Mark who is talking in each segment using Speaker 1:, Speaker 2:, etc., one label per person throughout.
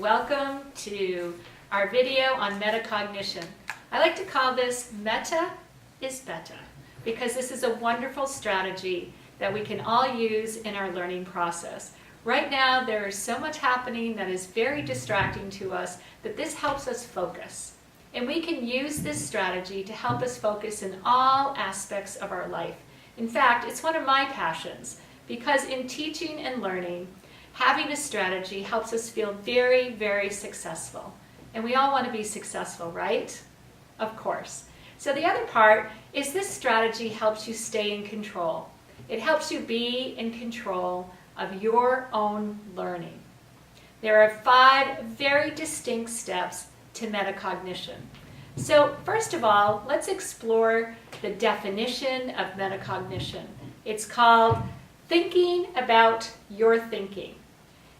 Speaker 1: welcome to our video on metacognition. I like to call this Meta is Better because this is a wonderful strategy that we can all use in our learning process. Right now there is so much happening that is very distracting to us that this helps us focus. And we can use this strategy to help us focus in all aspects of our life. In fact, it's one of my passions because in teaching and learning, having a strategy helps us feel very, very successful. And we all want to be successful, right? Of course. So the other part is this strategy helps you stay in control. It helps you be in control of your own learning. There are 5 very distinct steps to metacognition. So first of all, let's explore the definition of metacognition. It's called thinking about your thinking.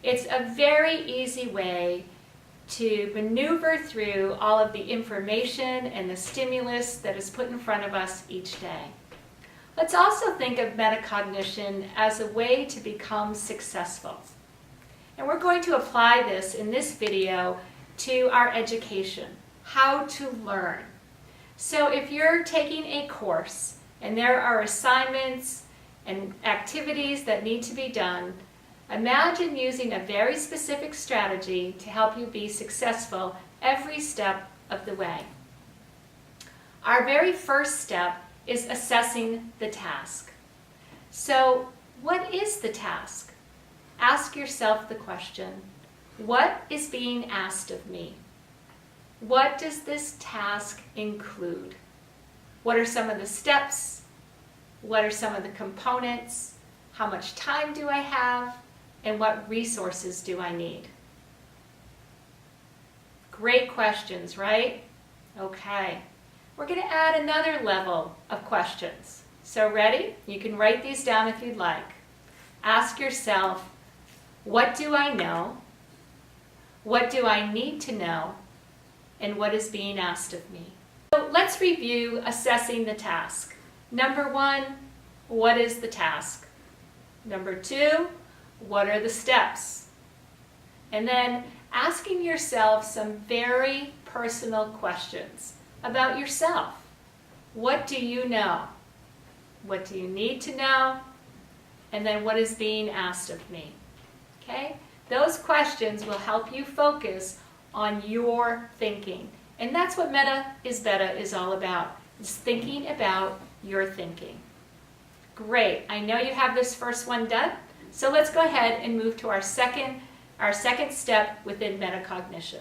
Speaker 1: It's a very easy way to maneuver through all of the information and the stimulus that is put in front of us each day. Let's also think of metacognition as a way to become successful. And we're going to apply this in this video to our education, how to learn. So if you're taking a course and there are assignments and activities that need to be done, imagine using a very specific strategy to help you be successful every step of the way. Our very first step is assessing the task. So, what is the task? Ask yourself the question, what is being asked of me? What does this task include? What are some of the steps? What are some of the components? How much time do I have? And what resources do I need? Great questions, right? Okay. We're going to add another level of questions. So ready? You can write these down if you'd like. Ask yourself, what do I know? What do I need to know? And what is being asked of me? So let's review assessing the task. Number 1, what is the task? Number 2, what are the steps? And then asking yourself some very personal questions about yourself. What do you know? What do you need to know? And then what is being asked of me? Okay? Those questions will help you focus on your thinking. And that's what Meta is Better is all about. Is thinking about your thinking. Great. I know you have this first one done. So let's go ahead and move to our second step within metacognition.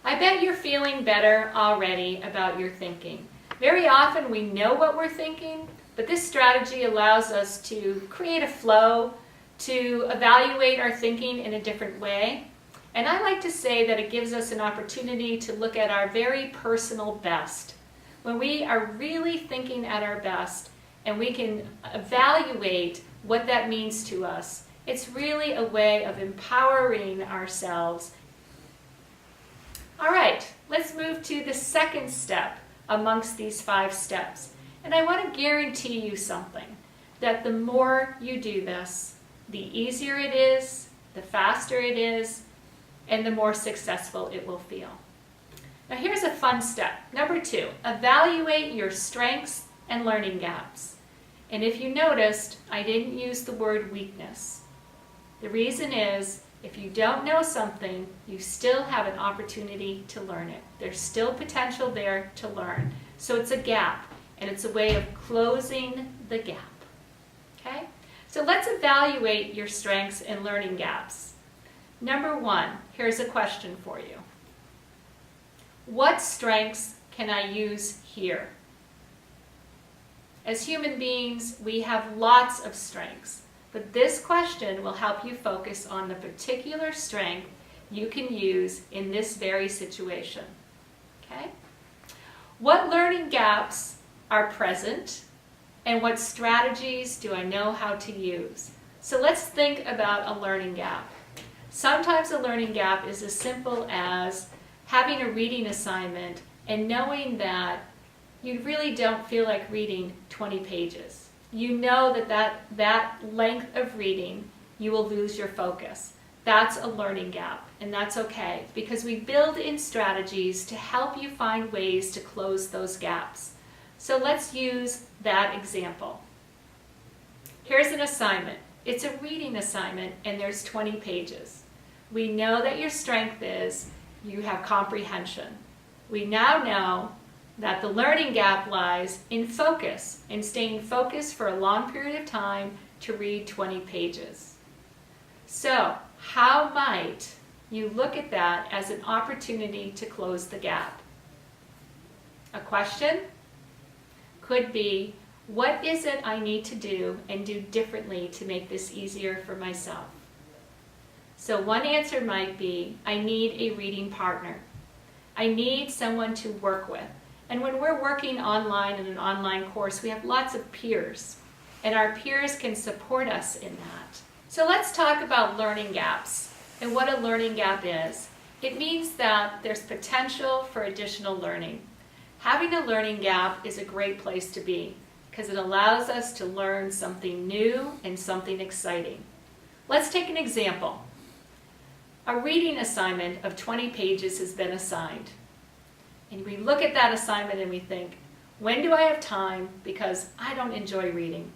Speaker 1: I bet you're feeling better already about your thinking. Very often we know what we're thinking, but this strategy allows us to create a flow, to evaluate our thinking in a different way. And I like to say that it gives us an opportunity to look at our very personal best. When we are really thinking at our best and we can evaluate what that means to us, it's really a way of empowering ourselves. All right, let's move to the second step amongst these 5 steps. And I want to guarantee you something, that the more you do this, the easier it is, the faster it is, and the more successful it will feel. Now here's a fun step. Number 2, evaluate your strengths and learning gaps. And if you noticed, I didn't use the word weakness. The reason is, if you don't know something, you still have an opportunity to learn it. There's still potential there to learn. So it's a gap, and it's a way of closing the gap. Okay? So let's evaluate your strengths and learning gaps. Number 1, here's a question for you. What strengths can I use here? As human beings, we have lots of strengths, but this question will help you focus on the particular strength you can use in this very situation. Okay? What learning gaps are present, and what strategies do I know how to use? So let's think about a learning gap. Sometimes a learning gap is as simple as having a reading assignment and knowing that you really don't feel like reading 20 pages. You know that length of reading, you will lose your focus. that's a learning gap, and that's okay because we build in strategies to help you find ways to close those gaps. So let's use that example. Here's an assignment. It's a reading assignment and there's 20 pages. We know that your strength is you have comprehension. We now know that the learning gap lies in focus, in staying focused for a long period of time to read 20 pages. So, how might you look at that as an opportunity to close the gap? A question could be, what is it I need to do and do differently to make this easier for myself? So one answer might be, I need a reading partner. I need someone to work with. And when we're working online in an online course, we have lots of peers, and our peers can support us in that. So let's talk about learning gaps and what a learning gap is. It means that there's potential for additional learning. Having a learning gap is a great place to be because it allows us to learn something new and something exciting. Let's take an example. A reading assignment of 20 pages has been assigned. And we look at that assignment and we think, when do I have time because I don't enjoy reading?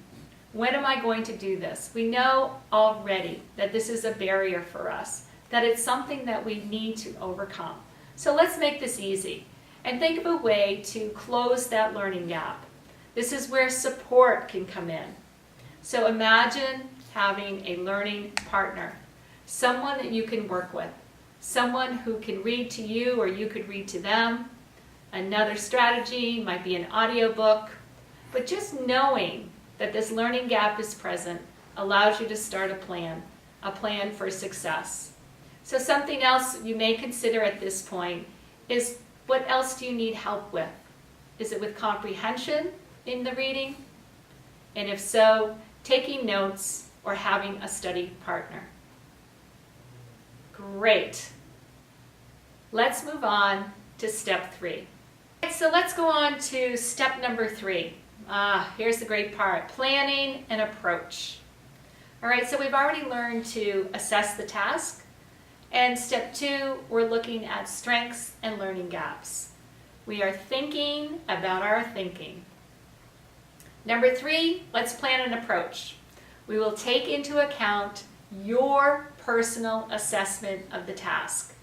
Speaker 1: When am I going to do this? We know already that this is a barrier for us, that it's something that we need to overcome. So let's make this easy and think of a way to close that learning gap. This is where support can come in. So imagine having a learning partner, someone that you can work with, someone who can read to you or you could read to them. Another strategy might be an audiobook, but just knowing that this learning gap is present allows you to start a plan for success. So something else you may consider at this point is, what else do you need help with? Is it with comprehension in the reading? And if so, taking notes or having a study partner. Great. Let's move on to step 3. So let's go on to step number 3. Here's the great part, planning and approach. All right, so we've already learned to assess the task. And step 2, we're looking at strengths and learning gaps. We are thinking about our thinking. Number 3, let's plan an approach. We will take into account your personal assessment of the task.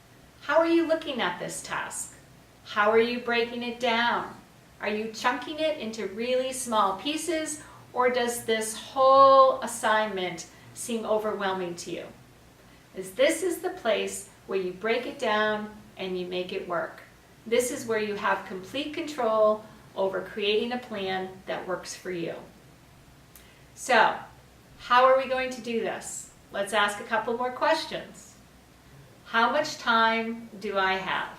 Speaker 1: How are you looking at this task? How are you breaking it down? Are you chunking it into really small pieces, or does this whole assignment seem overwhelming to you? This is the place where you break it down and you make it work. This is where you have complete control over creating a plan that works for you. So, how are we going to do this? Let's ask a couple more questions. How much time do I have?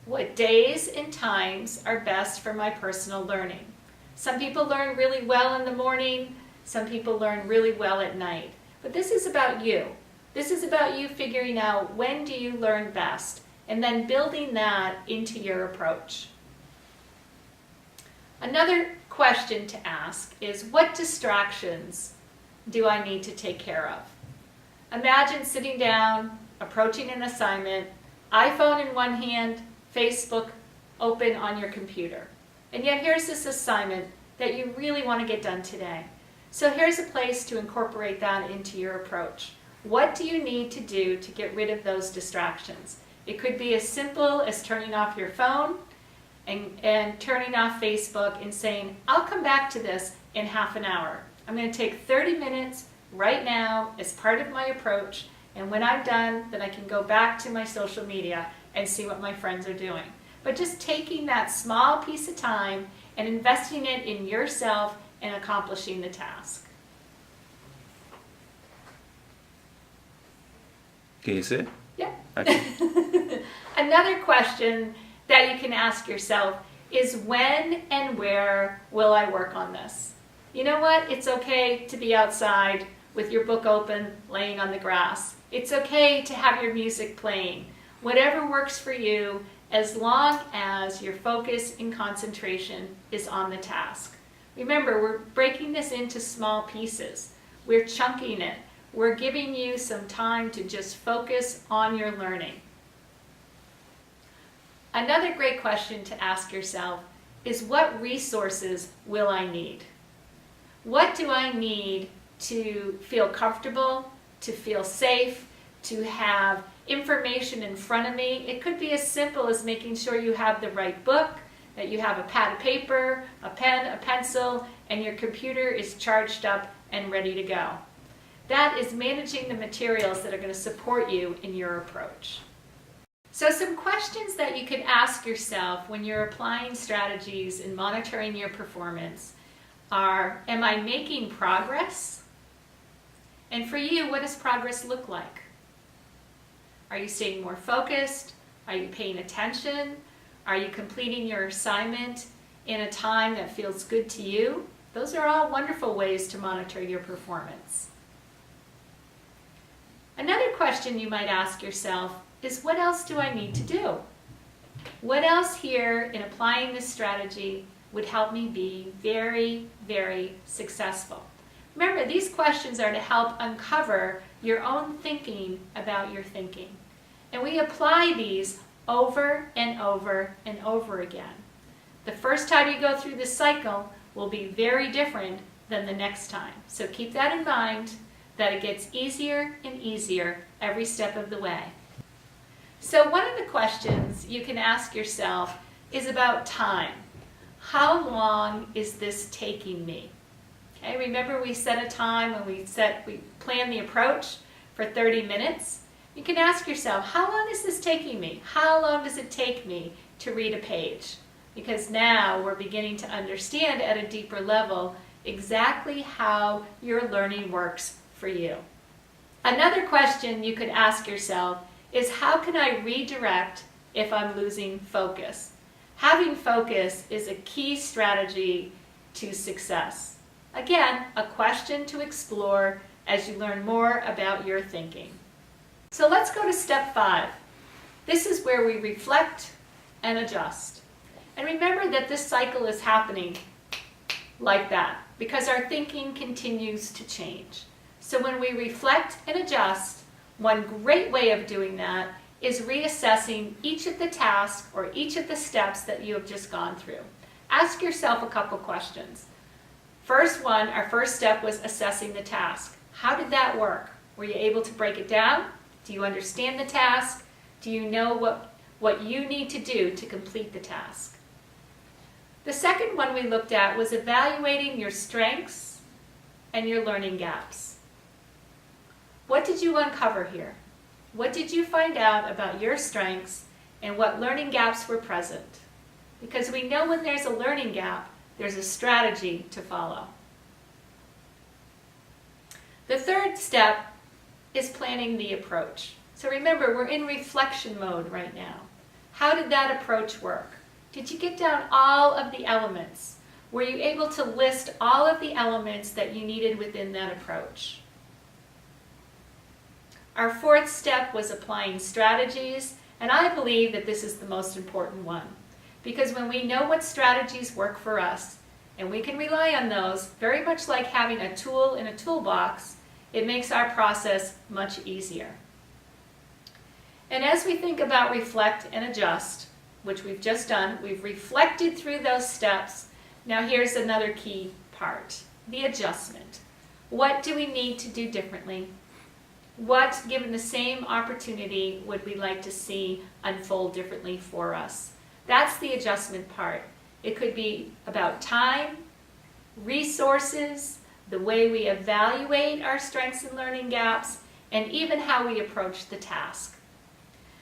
Speaker 1: What days and times are best for my personal learning? Some people learn really well in the morning, some people learn really well at night. But this is about you. This is about you figuring out when do you learn best and then building that into your approach. Another question to ask is, what distractions do I need to take care of? Imagine sitting down, approaching an assignment, iPhone in one hand, Facebook open on your computer. And yet here's this assignment that you really want to get done today. So here's a place to incorporate that into your approach. What do you need to do to get rid of those distractions? It could be as simple as turning off your phone and turning off Facebook and saying, I'll come back to this in half an hour. I'm going to take 30 minutes right now as part of my approach, and when I'm done, then I can go back to my social media and see what my friends are doing. But just taking that small piece of time and investing it in yourself and accomplishing the task.
Speaker 2: Can you sit?
Speaker 1: Yeah.
Speaker 2: Okay.
Speaker 1: Another question that you can ask yourself is, when and where will I work on this? You know what? It's okay to be outside with your book open, laying on the grass. It's okay to have your music playing. Whatever works for you, as long as your focus and concentration is on the task. Remember, we're breaking this into small pieces. We're chunking it. we're giving you some time to just focus on your learning. Another great question to ask yourself is, what resources will I need? What do I need to feel comfortable, to feel safe, to have information in front of me? It could be as simple as making sure you have the right book, that you have a pad of paper, a pen, a pencil, and your computer is charged up and ready to go. That is managing the materials that are going to support you in your approach. So some questions that you can ask yourself when you're applying strategies and monitoring your performance are, am I making progress? And for you, what does progress look like? Are you staying more focused? Are you paying attention? Are you completing your assignment in a time that feels good to you? Those are all wonderful ways to monitor your performance. Another question you might ask yourself is, what else do I need to do? What else here in applying this strategy would help me be very, very successful? Remember, these questions are to help uncover your own thinking about your thinking. And we apply these over and over and over again. The first time you go through this cycle will be very different than the next time. So keep that in mind, that it gets easier and easier every step of the way. So one of the questions you can ask yourself is about time. How long is this taking me? Okay, remember we set a time when we plan the approach for 30 minutes. You can ask yourself, how long is this taking me? How long does it take me to read a page? Because now we're beginning to understand at a deeper level exactly how your learning works for you. Another question you could ask yourself is, how can I redirect if I'm losing focus? Having focus is a key strategy to success. Again, a question to explore as you learn more about your thinking. So let's go to step 5. This is where we reflect and adjust. And remember that this cycle is happening like that because our thinking continues to change. So when we reflect and adjust, one great way of doing that is reassessing each of the tasks or each of the steps that you have just gone through. Ask yourself a couple questions. Our first step was assessing the task. How did that work? Were you able to break it down? Do you understand the task? Do you know what you need to do to complete the task? The second one we looked at was evaluating your strengths and your learning gaps. What did you uncover here? What did you find out about your strengths and what learning gaps were present? Because we know when there's a learning gap, there's a strategy to follow. The third step is planning the approach. So remember, we're in reflection mode right now. How did that approach work? Did you get down all of the elements? Were you able to list all of the elements that you needed within that approach? Our fourth step was applying strategies, and I believe that this is the most important one. Because when we know what strategies work for us, and we can rely on those, very much like having a tool in a toolbox, it makes our process much easier. And as we think about reflect and adjust, which we've just done, we've reflected through those steps. Now here's another key part, the adjustment. What do we need to do differently? What, given the same opportunity, would we like to see unfold differently for us? That's the adjustment part. It could be about time, resources, the way we evaluate our strengths and learning gaps, and even how we approach the task.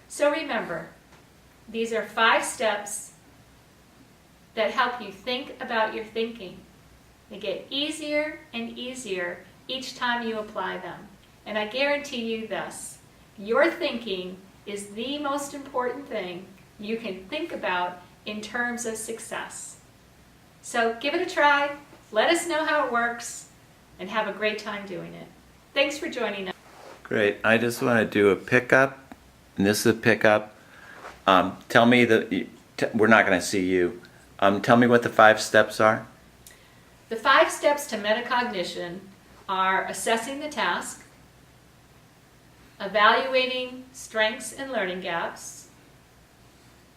Speaker 1: So remember, these are 5 steps that help you think about your thinking. They get easier and easier each time you apply them. And I guarantee you this, your thinking is the most important thing you can think about in terms of success. So give it a try, let us know how it works, and have a great time doing it. Thanks for joining us.
Speaker 2: Great. I just want to do a pickup, and this is a pickup. Tell me we're not going to see you. Tell me what the 5 steps are.
Speaker 1: The 5 steps to metacognition are assessing the task, evaluating strengths and learning gaps,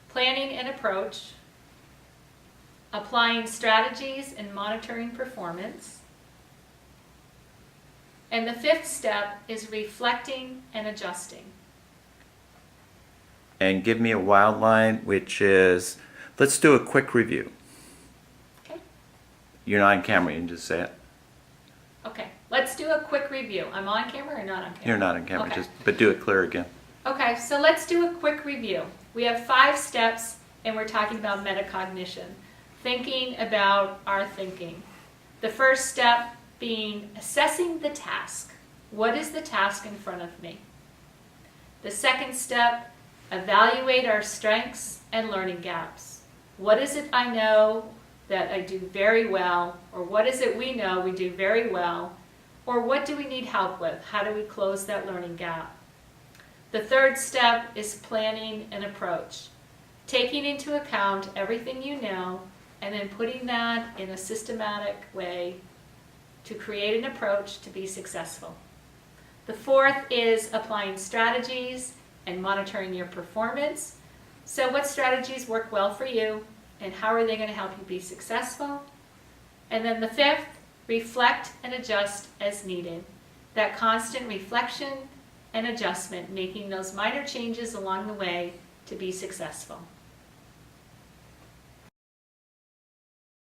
Speaker 1: planning an approach, applying strategies and monitoring performance. And the fifth step is reflecting and adjusting.
Speaker 2: And give me a wild line, which is, let's do a quick review.
Speaker 1: Okay.
Speaker 2: You're not on camera, you can just say it.
Speaker 1: Okay, let's do a quick review. I'm on camera or not on camera?
Speaker 2: You're not on camera,
Speaker 1: Okay.
Speaker 2: but do it clear again.
Speaker 1: Okay, so let's do a quick review. We have 5 steps and we're talking about metacognition, thinking about our thinking. The first step being assessing the task. What is the task in front of me? The second step, evaluate our strengths and learning gaps. What is it I know that I do very well, or what is it we know we do very well, or what do we need help with? How do we close that learning gap? The third step is planning an approach, taking into account everything you know and then putting that in a systematic way to create an approach to be successful. The fourth is applying strategies and monitoring your performance. So what strategies work well for you and how are they going to help you be successful? And then the fifth, reflect and adjust as needed. That constant reflection and adjustment, making those minor changes along the way to be successful.